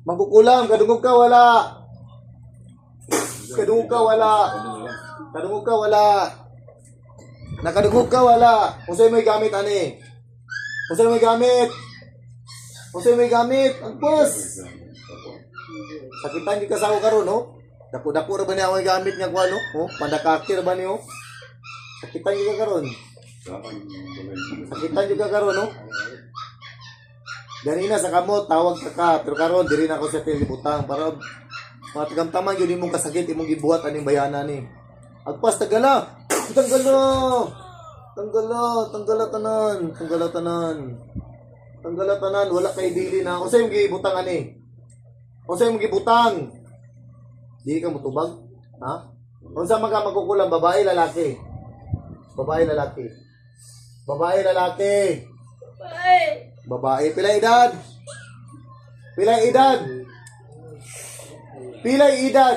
Mangkukulam, kadungog ka wala. Kadungog ka wala. Kadungog ka wala. Nakadungog ka wala. Kung sa'yo may gamit, ani? Kung sa'yo may gamit? Kung sa'yo may gamit? Agpas! Sakitan di ka sa ako karon, no? Dako-dako na ba niya ako may gamit niya kung ano? Oh, pandakakir ba niyo? Sakitan di ka karon. Sakitan di ka karon, no? Ganina sa kamot, tawag ka. Pero karon diri na ako sa pilibutang para mga tigamtaman yun imong kasakit, imong gibuhat aning bayanan ni. Agpas tagala. Tanggala. Tanggala tanan. Tanggala tanan. Wala kay dili na. Unsa imong gibutang ani? Unsa imong gibutang? Di ka motubag? Ha? Unsa man ka magkukulang, babae lalaki? Babae lalaki. Babae lalaki. Babae, pila edad? Pila edad? Pila edad?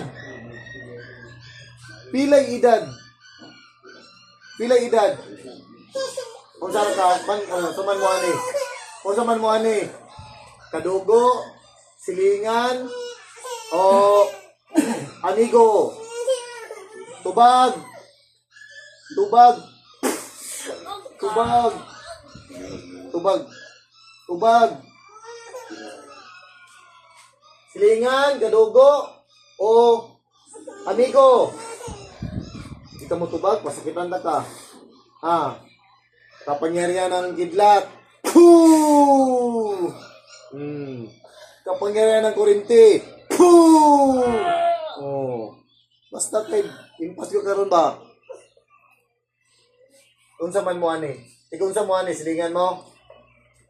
Pila edad? Pila edad? Kung saan ka, saman mo ani? Kung saman mo ani? Kadugo? Silingan? O amigo? Tubag? Tubag? Tubag? Tubag? Tubag. Silingan, gadugo, o amigo. Hindi ka mo tubag, pasakitan na ka. Kapangyarihan ng kidlat. Poo! Kapangyarihan ng kurinti. Poo! Oh. Basta kay, impas ko karon ba? Unsa man mo ani? Ikaw unsa mo ani, silingan mo?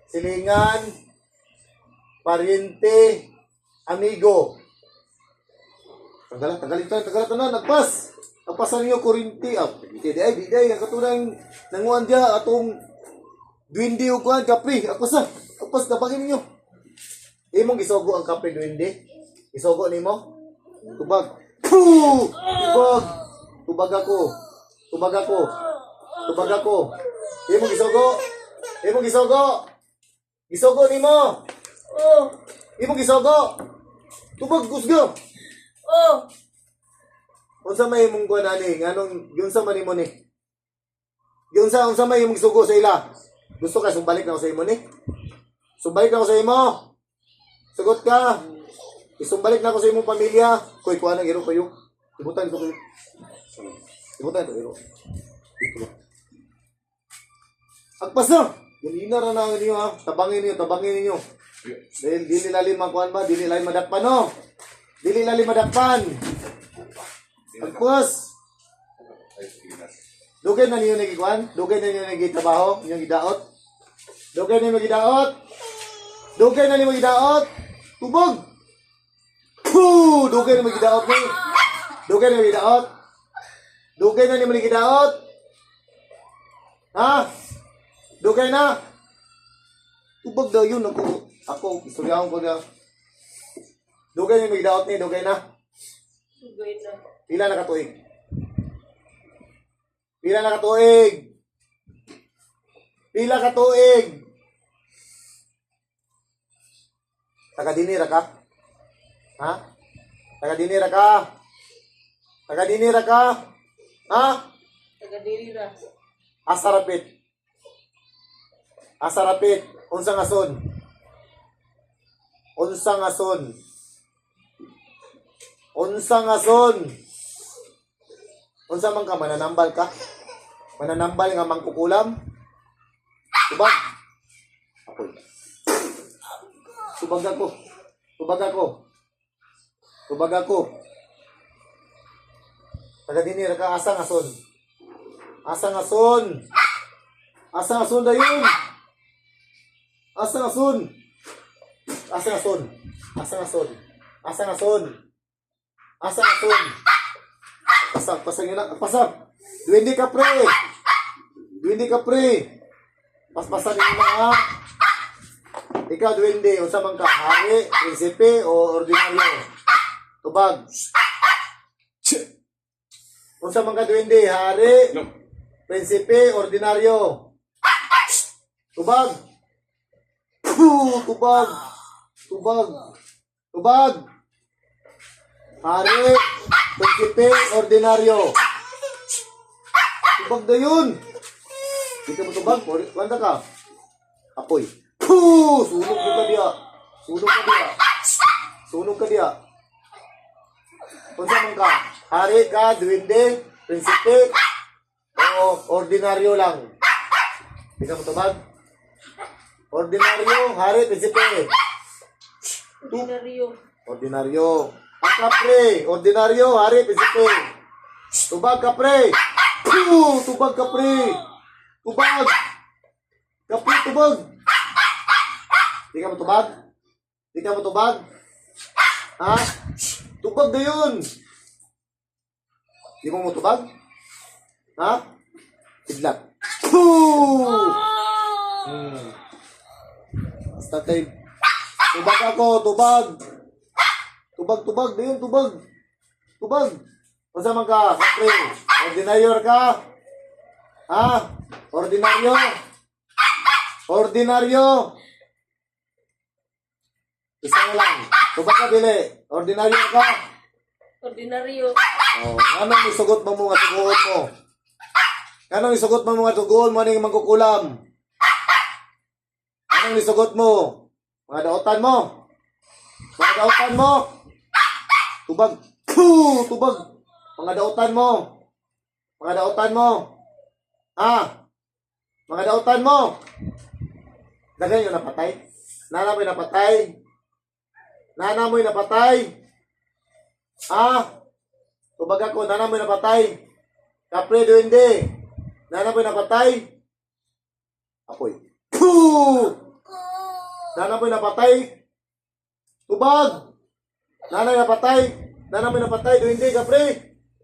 Silingan, pariente, amigo. Tanggalan na, nagpas. Nagpasan niyo kurinti. Di ay, ang katunang nanguan dia, atong duwindi o kuhan, kapri. Agpas, kapagin niyo. Imong gisogo ang kapri duwindi. Gisogo ni mo. Tubag. Poo! Tubag. Tubag ako. Imong gisogo. Gisogo ni mo. Oh. Imo gisogo. Tubag gusgo. Oh. Unsa may imong kuan ani? Nganong yun sa man imo ni? Yun sa unsa may imong gisugo sa ila? Gusto ka sumbalik na ako sa imo ni? Sumbalik na ako sa imo. Sagot ka. Isumbalik na ako sa imong pamilya. Koy kuan ang iro kayo. Ibutan ko kayo. Ibutan ko iro. Agpas na. Ganina ra na niyo ha. Tabangin niyo. Dahil dili lalim makuan ba? Dili lalim madakpan no. Dili lalim madakpan. Agpas. Dugay na niyo nagikuan? Dugay na niyo nagitrabaho, inyong gidaot? Dugay na niyo gidaot? Tubog. Poo! Dugay na gidaot ni. Dugay na niyo gidaot? Ha? Dugay na. Tubag daw yun. Ako, istoryahon ko na. Dugay na may daot ni. Dugay na. Pila na katuig? Taga-dinira ka? Ha? Taga-dinira ka? Ha? Taga-dinira. Asarapit. Unsang ason? Unsa man ka, mananambal ka? Mananambal nga mangkukulam? Tubag. Tubag ako. Taga-dinira ka, asang ason dayon. Asang ason. Pasang yun na. Pasang. Duwindi ka pre. Paspasan yun na ha. Ikaw duwindi. Unsa man ka? Hari, prinsipe, o ordinaryo? Tubag. Unsa man ka duwindi? Hari, prinsipe, ordinaryo? Tubag. Tubag. Tubag. Hari, prinsipe, ordinaryo. Tubag na yun. Di ka mo tubag? Wanda ka? Apoy. Puh! Sunog ka diya. Sunog ka diya. Sunog ka diya. Kung saan man ka? Hari ka, duwende, prinsipe, o ordinaryo lang. Di ka mo tubag? Ordinaryo, hari, prinsipe. Ordinaryo. Ordinaryo. Ang kapre, ordinaryo, hari, prinsipe. Tubag kapre. Puh! Tubag kapre. Tubag. Kapre, tubag. Di ka mo tubag? Di ka mo tubag? Ha? Tubag na yun. Di mo tubag? Ha? Kidlat. Puh! Basta tayo. Tubag ako, tubag. Tubag, tubag na yun, tubag. Tubag. Masama ka, kapre. Ordinaryo ka. Ha? Ordinaryo. Ordinaryo. Isa na lang. Tubag ka, dili. Ordinaryo ka. Ordinaryo. Oh, anong isugot mo mga tuguon mo? Anong isugot mo mga tuguon mo ning mangkukulam? Anong isugot mo? Mga daotan mo? Mga daotan mo? Tubag. Puh! Tubag. Mga daotan mo? Mga daotan mo? Ha? Mga daotan mo? Dagay yung napatay? Nana mo'y napatay? Nana mo'y napatay? Ha? Tubag ako, nana mo'y napatay? Kapre, duwende. Nana mo'y napatay? Apoy. Puh! Nana mo'y napatay? Tubag! Nana mo'y napatay? Nana mo'y napatay? Duwende, kapre?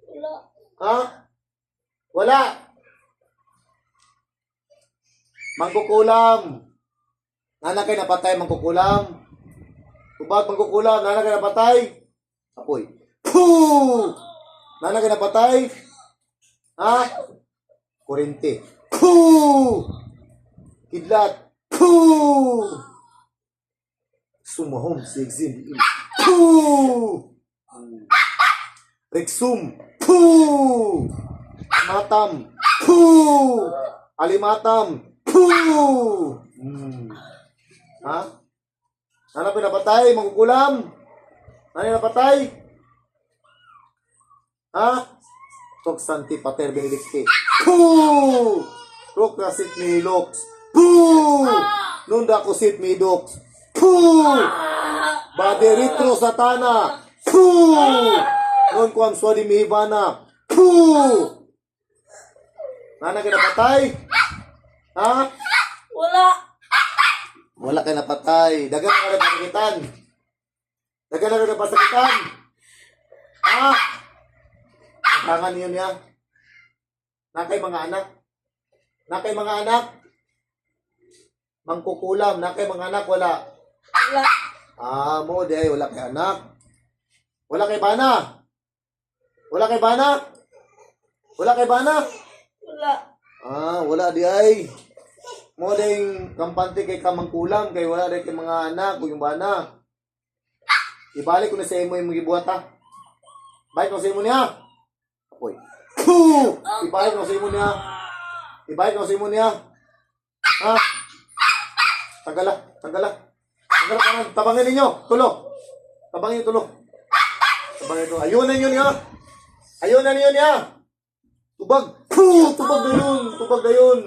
Wala. Ha? Wala. Mangkukulam. Nana kay napatay, mangkukulam. Tubag, mangkukulam. Nana kay napatay? Apoy. Puh! Nana kay napatay? Ha? Kurente. Puh! Kidlat. Puh! Sumahom si Exim. Puh! Rexum. Puh! Alimatam. Puh! Alimatam. Puh! Ha? Ano pinapatay? Magkukulam? Ano napatay? Ha? Toksanti pater benedicti. Puh! Procrasit milox. Puh! Nunda kusit midox. Puh! Baderitro satana. Puh! Non quam swadi mihibana. Puh! Nana kinapatay? Ha? Wala. Wala kayo napatay. Dagan na kayo pasakitan. Dagan na kayo pasakitan. Ha? Ang tangan niyo niya. Nakay mga anak. Nakay mga anak. Mangkukulam. Nakay mga anak. Wala. Wala. Ah, mo day. Wala kay anak. Wala kay bana. Wala kay bana. Wala kay bana. Wala. Ah, wala di ay. Mo ding kampante kay kamangkulam kay wala day kay mga anak o yung bana. Ibalik ko na sa imo yung gibuhata. Balik ko sa imo niya. Apoy. Puh! Ibalik ko sa imo niya. Ibalik ko sa imo niya. Ha? Tagala, tagala. Tagala ka na. Tabangin ninyo. Tulo. Tabangin tulo. Tabangin tulo. Ayun na yun niya. Ayun na yun niya. Tubag. Puh! Tubag na yun. Tubag na yun.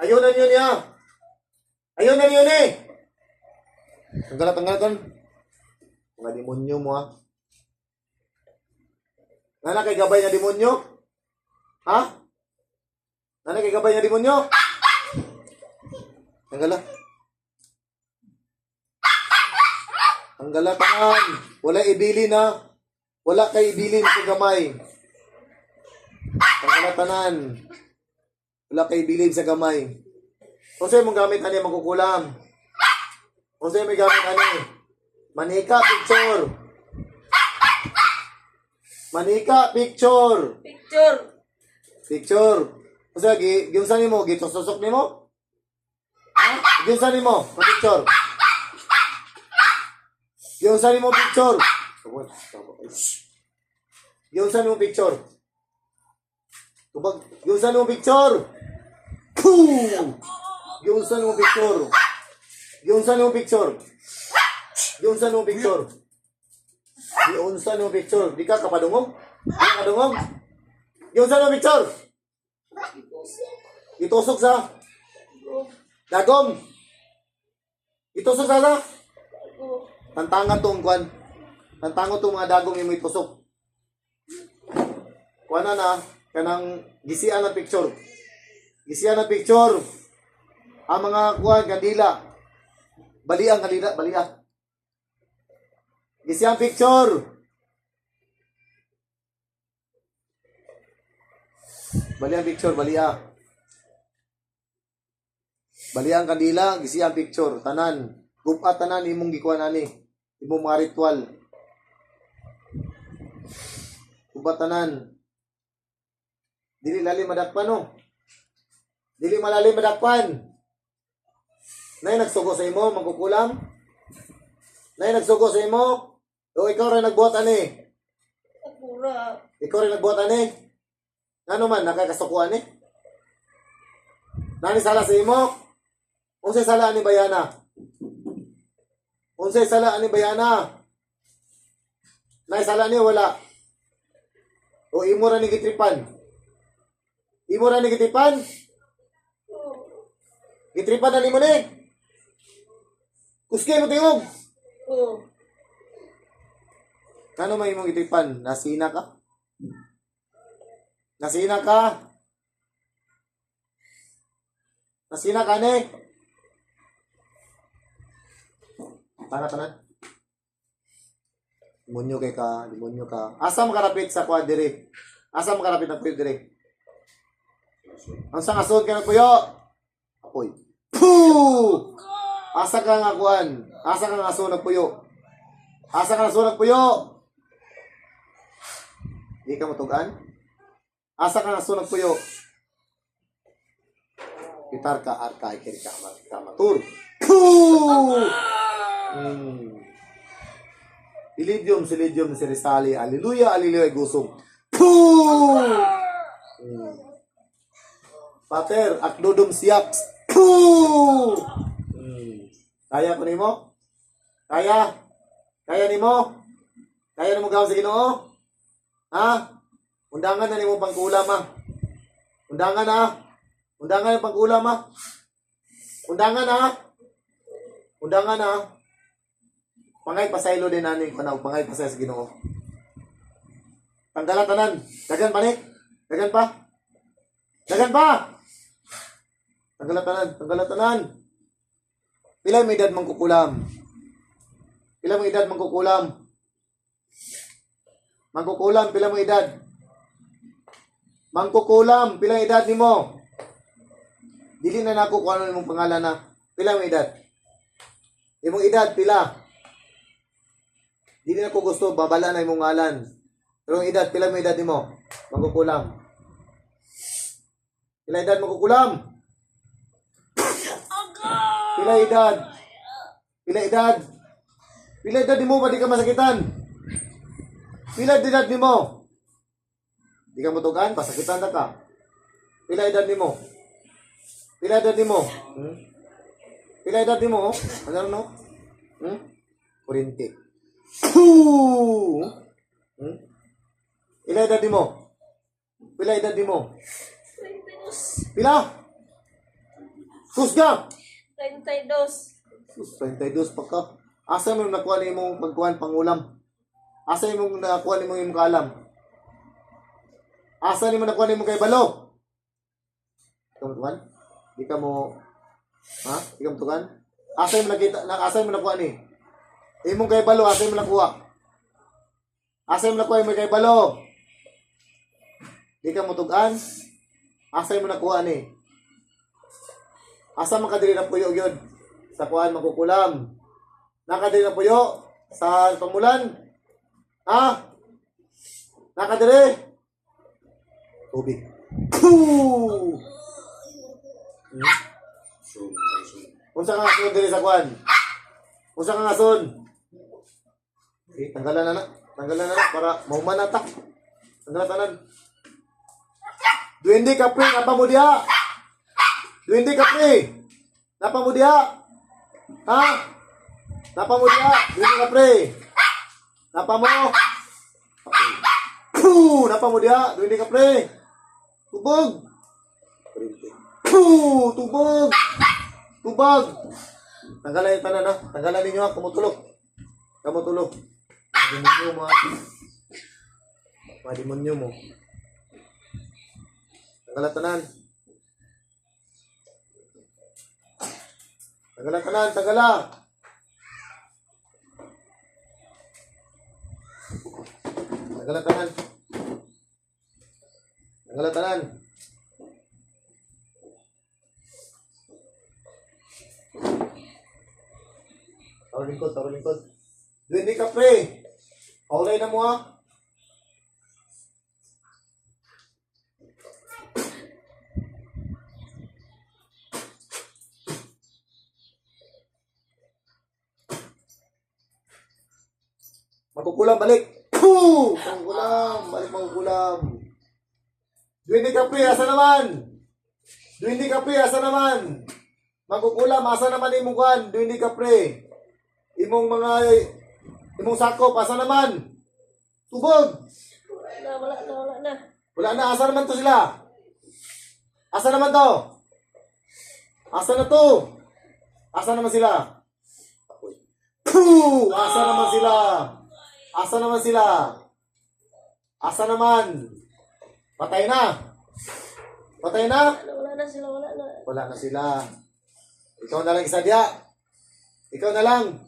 Ayun na yun niya. Ayun na yun eh. Tanggalat, tanggalat. Mga demonyo mo ha. Nana kay gabay na demonyo? Ha? Nana kay gabay na demonyo? Tanggala. Tanggala tanan. Wala ibili na. Wala kay ibilin sa gamay. Tanggala tanan. Wala kay ibilin sa gamay. Kung sa'yo mong gamit ani magkukulam. Kung sa'yo may gamit ani. Manika picture. Manika picture. Picture. Picture. Kasi giunsan nimo gitusok nimo? Ha? Giunsan nimo? Picture. Yung saan mo picture? Yung saan mo picture? Tubag, yung saan mo picture? Poo! Yung saan mo picture? Yung saan mo picture? Yung saan mo picture? Yung saan mo picture? Di ka kapadungog? Di ka kadungog? Yung saan mo picture? Itusok sa dagom. Itusok sa sa? Tantangan tong kwan. Tantangan tong mga dagom yung itusok. Kuana na, kanang gisian ng picture. Gisian ng picture. Ang mga kuwan, kandila. Baliang kandila, balia. Gisian picture. Baliang picture, balia. Baliang kandila, gisian picture. Tanan. Gupat tanan, imong gikuan ani. Imong mga ritual. Gupat tanan. Dili lalim madakpan no. Dili malalim madakpan. Nay nagsugo sa imo magkukulam. Nay nagsugo sa imo. O ikaw ra nagbuhat ani. Akura. Ikaw ra nagbuhat ani. Ngano man nakakasukuan ni? Nani sala sa imo? Unsay sala ani bayana? Unsay sala ani bayana? Nay sala ni wala. O imo ra ni gitripan. Imo ra ni gitripan? Gitripan na nimo ni. Kuskay mo tingog. Oh. Kano may imong gitripan? Nasina ka? Nasina ka? Nasina ka ni? Tanan. Demonyo kay ka, demonyo ka. Asa makarapit sa kwa diri? Asa makarapit na puyo diri? Ang sang asod ka na puyo? Apoy. Poo! Asa ka nga kuan? Asa ka nga asod na puyo? Asa ka nga asod na puyo? Di ka matugan? Asa ka nga asod na puyo? Gitar ka, arkay, kiri ka, matur. Poo! Ilidium, silidium, sirisali, aliluya, aliluya, gusong. Poo! Pater, akdodum siaks. Poo! Kaya ko nimo? Kaya? Kaya nimo? Kaya nimo gawon sa Ginoo? Ha? Undangan na nimo pangkulam ha? Undangan ha? Undangan ang pangkulam ha? Undangan ha? Undangan ha? Pangay pasaylo din nanin ko na pangay pasay sa Ginoo. Tanggalan tanan. Dagan pa ni? Dagan pa? Dagan pa! Tanggalan tanan. Pila may edad mangkukulam? Pila mo edad mangkukulam? Mangkukulam, pila mo edad? Mangkukulam, pila edad nimo? Dili na nako kung ano imong pangalan na. Pila mo edad? Imong edad, pila? Dili na ko gusto, babala na imong ngalan. Pero ang edad, pila mo edad nimo? Mangkukulam. Pila edad mangkukulam? Pila edad? Pila edad? Pila edad nimo ba di ka masakitan? Pila edad nimo? Di ka matugan, pasakitan na ka. Pila edad nimo? Pila edad nimo? Pila edad nimo? Ano no? 40. Pila edad nimo? Pila edad nimo? 32. Pila? Kusga! 32. Sus, 32 pa ka. Asa mo nakuha ni mong pagkuhan pangulam? Asa mo nakuha ni mo yung kalam? Asa ni mo nakuha ni mo kay balo? Ikaw tukan? Di ka mo... Ha? Di ka mo tukan? Asa mo nakita? Asa mo nakuha ni? Imong kay balo, asa mo nakuha? Asa mo nakuha mo kay balo? Di ka mo tukan? Asa mo nakuha ni? Asa makadiri na puyo yun? Sa kuhaan magkukulam. Nakadiri na puyo? Sa pamulan? Ha? Nakadiri? Tubig. Poo! Unsa ka ngason diri sa kuhaan? Unsa ka ngason? Okay, tanggalan na na. Tanggalan na na para mauman na ta. Tanggalan tanan. Duwende Capri, napa mo diha? Duwende Capri. Napa mo diha? Ha? Napa mo diha? Duwende Capri. Napa mo? Puh, napa mo diha? Duwende Capri. Tubog. Puh, tubog. Tubag. Tanggalan yung tanan ha. Tanggalan ninyo ha. Kumutulog. Kumutulog. Demonyo mo ha. Mga demonyo mo. Tanggalan tanan. Tanggalan tanan. Tanggalan. Tanggalan tanan. Tanggalan tanan. Taro lingkod, taro lingkod. Duwende Capri. Paulay na mo ha. Makukulam, balik. Puh! Makukulam, balik makukulam. Duwende Capri, asa naman? Duwende Capri, asa naman? Makukulam, asa naman imong kuan? Duwende Capri. Imong sako, asa naman? Tubog. Wala na. Wala na, asa naman to sila? Asa naman to? Asa na to? Asa naman sila? Puh! Asa naman sila? Asa naman sila? Asa naman? Patay na? Patay na? Wala na sila, wala na. Wala na sila. Ikaw na lang isa diya. Ikaw na lang.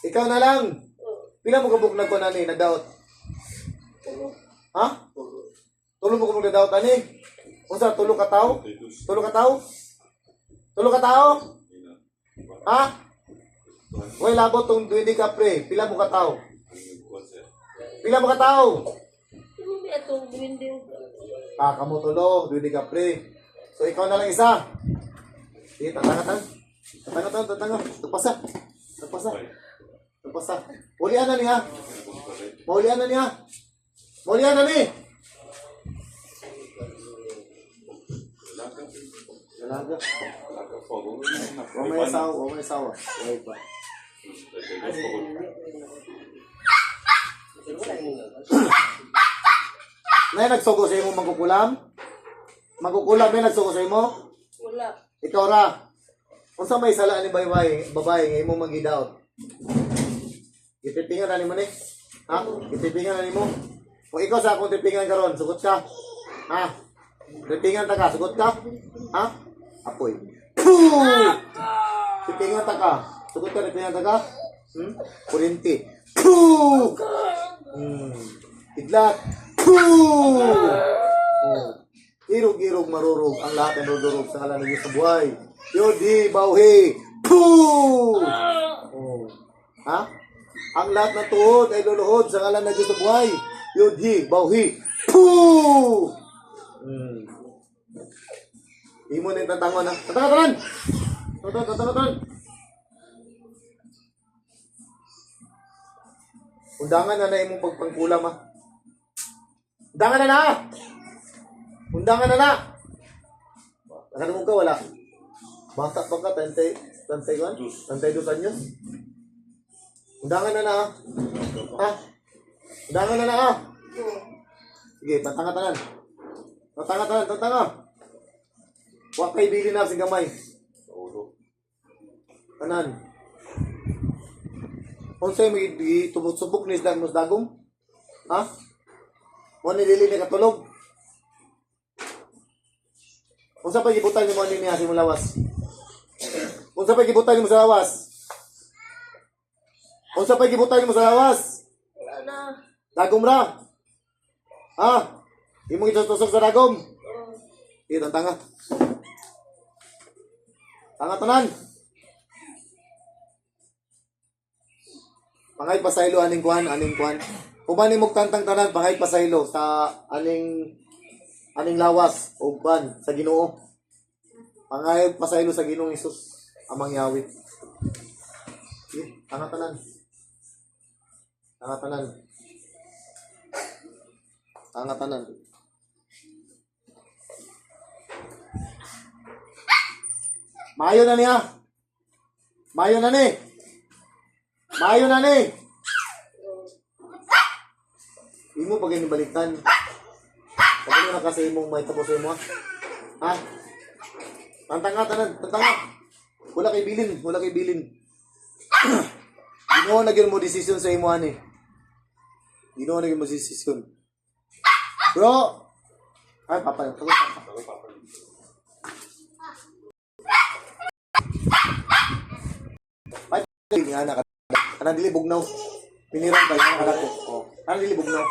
Ikaw na lang. Pila mo kabuk na ko nani, nagdaot? Ha? Tulong mo kabuk nagdaot ani? Unsa tulong ka tao? Tulong ka tao? Tulong ka tao? Ha? Way labot tong Duwende Capri. Pila mo ka tao? Pila mo ka tao? Hindi itong duwende. Kamo tulo, Duwende Capri. So ikaw na lang isa. Sige, tatanga. Tagpasa. Ulian na niya. Maulian na niya. Maulian na ni. Dalaga. Umay asawa. Wait ba? May nagsugo sa imo magkukulam? Magkukulam may nagsugo sa imo? Wala. Ikaw ra. Unsa may sala ni babae nga imo magidaot? Itipingan na nimo ni? Ha? Itipingan na nimo? Kung ikaw sa akong tipingan karon, sugot ka. Ha? Tipingan ta ka, sugot ka? Ha? Apoy. Puh! Tipingan ta ka. Sugot ka, tipingan ta ka? Kurinti. Puh! Idlat. Puh! Irog-irog marurog ang lahat ng rururog sa ngalan ng Diyos sa buhay. Yodi, bauhi. Puh! Ha? Ang lahat ng tuhod ay luluhod sa ngalan ng Diyos sa buhay. Yodi, bauhi. Puh! Imo na yung tatangon ha. Tatangon! Tatangon! Undangan na na imong pagpangkulam ha. Undangan na na! Undangan na na! Nakanamong ka, wala. Bata pa ka, 32 anyos. Undangan na na ha. Ha? Undangan na na ha. Sige, tatanga-tanan. Tatanga. Huwag kay bili na si gamay. Kanan. Kung sa'yo may subok ni isdang dagong? Ha? Mo ni dili ni katulog? Kung sa pagibutan ni mo ni niya si mo lawas? Kung sa pagibutan ni mo sa lawas? Kung sa pagibutan ni mo sa lawas? Wala na. Dagom ra? Ha? Imong itusok sa dagom? Ito, tanga. Tanga tanan. Pangay pasaylo aning kuan. Uban ni tantang tanan pangay pasaylo sa aning lawas o ban sa Ginoo. Pangay pasaylo sa Ginoong Hesus amang yawi. Tanga tanan. Angatanan. Angatanan. Mayo na niya. Mayo na ni. Mayo na ni. Imo pag inibalikan. Pag na kasi imong may tapos mo. Ha? Tantanga tanan, tantanga. Wala kay bilin, wala kay bilin. Ginoo na gyud mo decision sa imo ani. Ginoo na gyud mo decision. Bro. Ay papa, tago papa. Ay, nga na kana dili bugnaw. Piniran pa yung anak ko. Oh. Kana dili bugnaw.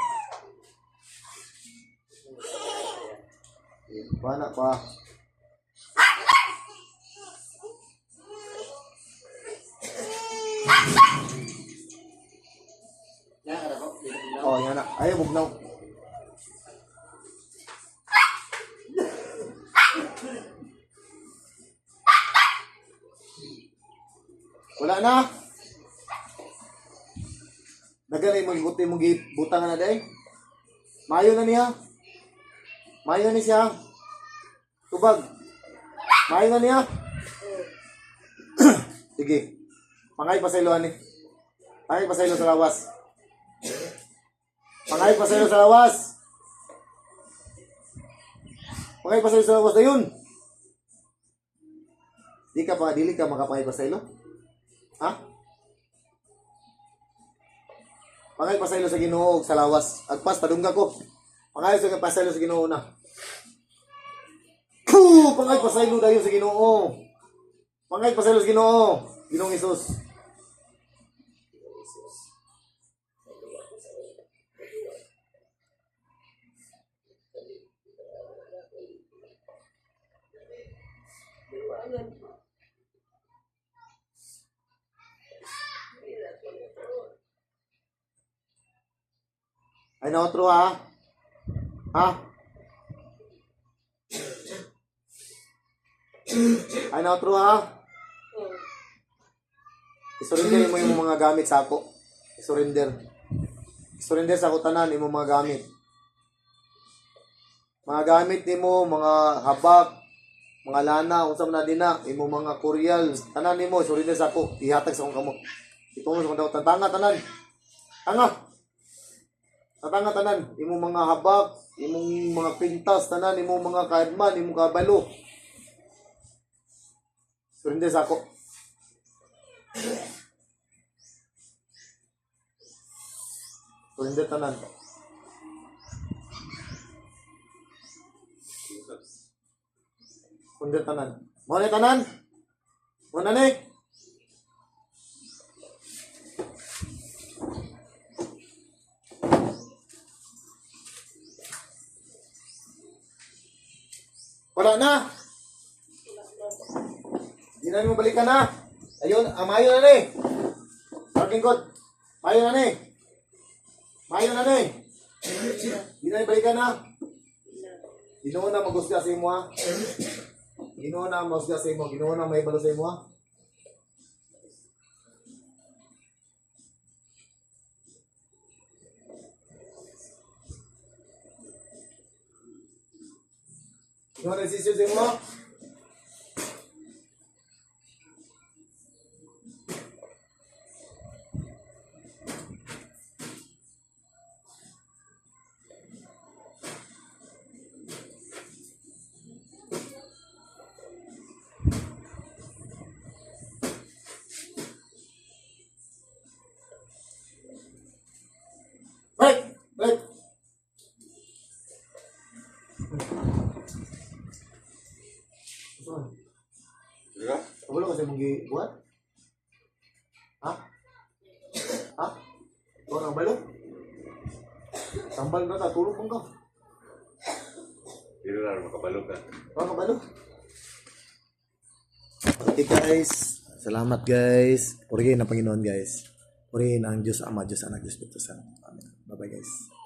Bana pa. Oh, yan na. Ayaw, bugnaw. Wala na. Nagalay mo ibuti mo butang na day. Mayo na niya. Mayo ni siya. Tubag. Mayo na niya. Sige. Pangay pa sa iluan ni. Pangay pa sa ilo sa lawas. Pangay pa sa ilo sa lawas. Pangay pa sa ilo sa lawas na yun. Dili ka makapangay pa sa ilo? Ha? Pangay pa sa ilo sa Ginoo sa lawas. Agpas padungga ko. Pangay pa sa ilo sa Ginoo na. Pangay pa sa ilo dayon sa Ginoo. Pangay pa sa ilo sa Ginoo. Ginoong Hesus. Ay naotro ha? Ha? Ay naotro ha? Isurrender mo yung mga gamit sa ako. Isurrender. Isurrender sa ako tanan yung mga gamit. Mga gamit nimo, mga habak, mga lana, unsam na din na, imo mga koryal, tanan nimo, isurrender sa ako. Ihatag sa akong kamot. Itong sa akong tanga tanan. Tanga. Tatanga tanan, imo mga habak, imong mga pintas, tanan, imo mga kaadman, imo kabalo. Surrender sa ako. Surrender tanan. Surrender tanan. Mo na tanan? Mo na ni? Wala na. Hindi na mo balikan na. Ayun, mayo na ni. Parking code. Mayo na ni. Mayo na ni. Hindi na balikan na. Ginoo na magusga sa imo ha. Ginoo na magusga sa imo. Ginoo na may balo sa imo ha. Ginoo na decision sa imo. Right. Diba? Kabalo kasi mong gibuhat? Ha? Ha? Ito ang balo? Tambal na ta, tulog mong ka. Hindi na makabalo ka. Ito ang balo? Okay guys, salamat guys. Purihin ang Panginoon guys. Purihin ang Diyos Ama, Diyos Anak, Diyos Espiritu Santo. Amen. Bye bye guys.